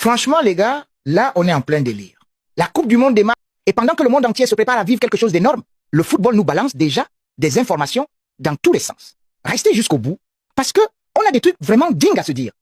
Franchement, les gars, là, on est en plein délire. La Coupe du Monde démarre, et pendant que le monde entier se prépare à vivre quelque chose d'énorme, le football nous balance déjà des informations dans tous les sens. Restez jusqu'au bout, parce que on a des trucs vraiment dingues à se dire.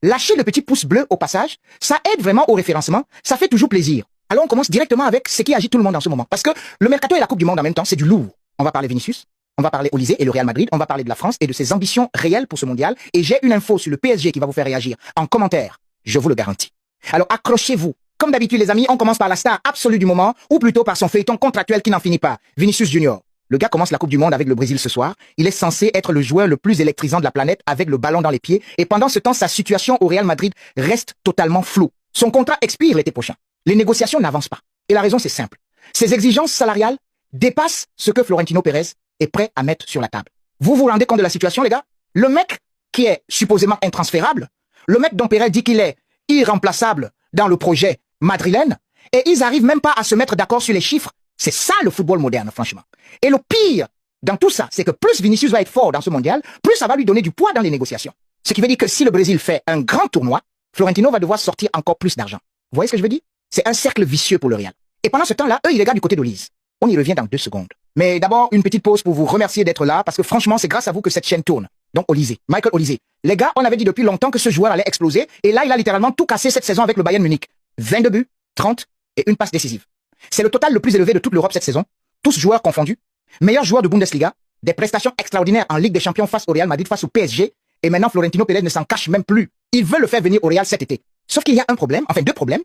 Lâchez le petit pouce bleu au passage, ça aide vraiment au référencement, ça fait toujours plaisir. Alors on commence directement avec ce qui agite tout le monde en ce moment, parce que le mercato et la Coupe du Monde en même temps, c'est du lourd. On va parler Vinicius, on va parler Olysée et le Real Madrid, on va parler de la France et de ses ambitions réelles pour ce mondial, et j'ai une info sur le PSG qui va vous faire réagir en commentaire, je vous le garantis. Alors accrochez-vous. Comme d'habitude les amis, on commence par la star absolue du moment, ou plutôt par son feuilleton contractuel qui n'en finit pas, Vinicius Junior. Le gars commence la Coupe du Monde avec le Brésil ce soir. Il est censé être le joueur le plus électrisant de la planète avec le ballon dans les pieds. Et pendant ce temps, sa situation au Real Madrid reste totalement floue. Son contrat expire l'été prochain. Les négociations n'avancent pas. Et la raison, c'est simple. Ses exigences salariales dépassent ce que Florentino Pérez est prêt à mettre sur la table. Vous vous rendez compte de la situation, les gars? Le mec qui est supposément intransférable, le mec dont Pérez dit qu'il est irremplaçable dans le projet madrilène, et ils arrivent même pas à se mettre d'accord sur les chiffres. C'est ça le football moderne, franchement. Et le pire dans tout ça, c'est que plus Vinicius va être fort dans ce mondial, plus ça va lui donner du poids dans les négociations. Ce qui veut dire que si le Brésil fait un grand tournoi, Florentino va devoir sortir encore plus d'argent. Vous voyez ce que je veux dire? C'est un cercle vicieux pour le Real. Et pendant ce temps-là, eux, ils regardent du côté d'Olise. On y revient dans 2 secondes. Mais d'abord, une petite pause pour vous remercier d'être là, parce que franchement, c'est grâce à vous que cette chaîne tourne. Donc Olysée, Michael Olysée. Les gars, on avait dit depuis longtemps que ce joueur allait exploser, et là, il a littéralement tout cassé cette saison avec le Bayern Munich. 22 buts, 30 et une passe décisive. C'est le total le plus élevé de toute l'Europe cette saison, tous joueurs confondus. Meilleur joueur de Bundesliga, des prestations extraordinaires en Ligue des Champions face au Real Madrid, face au PSG, et maintenant Florentino Pérez ne s'en cache même plus. Il veut le faire venir au Real cet été. Sauf qu'il y a un problème, enfin 2 problèmes.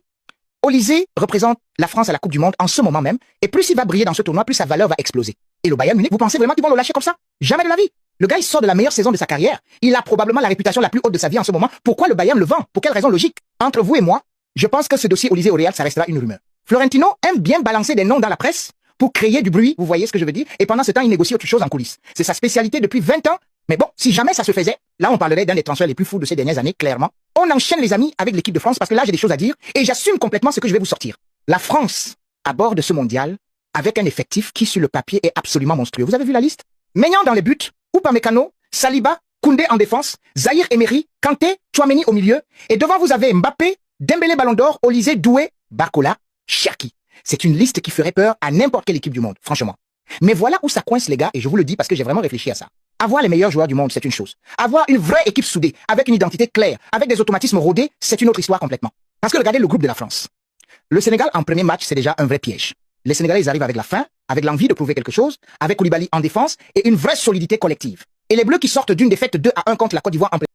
Olysée représente la France à la Coupe du Monde en ce moment même, et plus il va briller dans ce tournoi, plus sa valeur va exploser. Et le Bayern Munich, vous pensez vraiment qu'ils vont le lâcher comme ça? Jamais de la vie. Le gars, il sort de la meilleure saison de sa carrière. Il a probablement la réputation la plus haute de sa vie en ce moment. Pourquoi le Bayern le vend? Pour quelle raison logique? Entre vous et moi, je pense que ce dossier Olysée au Real, ça restera une rumeur. Florentino aime bien balancer des noms dans la presse pour créer du bruit, vous voyez ce que je veux dire? Et pendant ce temps, il négocie autre chose en coulisses. C'est sa spécialité depuis 20 ans. Mais bon, si jamais ça se faisait, là on parlerait d'un des transferts les plus fous de ces dernières années, clairement. On enchaîne les amis avec l'équipe de France parce que là j'ai des choses à dire et j'assume complètement ce que je vais vous sortir. La France aborde ce mondial avec un effectif qui sur le papier est absolument monstrueux. Vous avez vu la liste? Maignan dans les buts, Upamecano, Saliba, Koundé en défense, Zahir Emery, Kanté, Tchouaméni au milieu. Et devant vous avez Mbappé, Dembélé Ballon d'Or, Olysée, Doué, Barcola, Cherki. C'est une liste qui ferait peur à n'importe quelle équipe du monde, franchement. Mais voilà où ça coince les gars, et je vous le dis parce que j'ai vraiment réfléchi à ça. Avoir les meilleurs joueurs du monde, c'est une chose. Avoir une vraie équipe soudée, avec une identité claire, avec des automatismes rodés, c'est une autre histoire complètement. Parce que regardez le groupe de la France. Le Sénégal en premier match, c'est déjà un vrai piège. Les Sénégalais, ils arrivent avec la faim, avec l'envie de prouver quelque chose, avec Koulibaly en défense et une vraie solidité collective. Et les Bleus qui sortent d'une défaite 2-1 contre la Côte d'Ivoire en